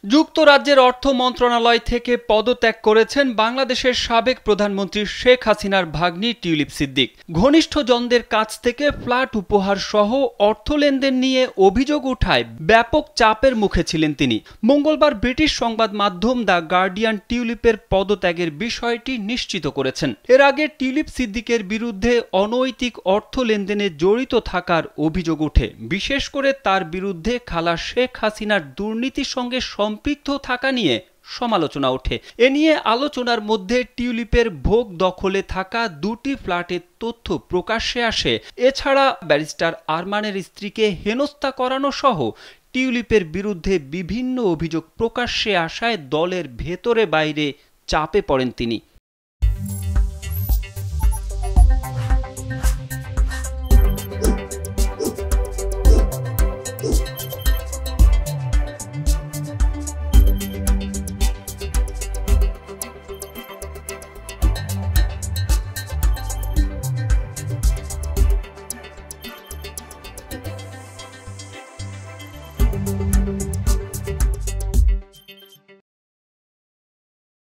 যুক্তরাজ্যের অর্থ মন্ত্রণালয় থেকে পদত্যাগ করেছেন বাংলাদেশের সাবেক প্রধানমন্ত্রী শেখ হাসিনার ভাগ্নি টিউলিপ সিদ্দিক। ঘনিষ্ঠজনদের কাছ থেকে ফ্ল্যাট উপহার সহ অর্থ লেনদেন নিয়ে অভিযোগ উঠায় ব্যাপক চাপের মুখে ছিলেন তিনি। মঙ্গলবার ব্রিটিশ সংবাদ মাধ্যম দ্য গার্ডিয়ান টিউলিপের পদত্যাগের বিষয়টি নিশ্চিত করেছেন। এর আগে টিউলিপ সিদ্দিকের বিরুদ্ধে অনৈতিক অর্থ লেনদেনে জড়িত থাকার অভিযোগ ওঠে। বিশেষ করে তার বিরুদ্ধে খালা শেখ হাসিনার দুর্নীতির সঙ্গে সম্পৃক্ত থাকা নিয়ে সমালোচনা ওঠে। এ নিয়ে আলোচনার মধ্যে টিউলিপের ভোগ দখলে থাকা দুটি ফ্ল্যাটের তথ্য প্রকাশ্যে আসে। এছাড়া ব্যারিস্টার আরমানের স্ত্রীকে হেনস্থা করানো সহ টিউলিপের বিরুদ্ধে বিভিন্ন অভিযোগ প্রকাশ্যে আসায় দলের ভেতরে বাইরে চাপে পড়েন তিনি।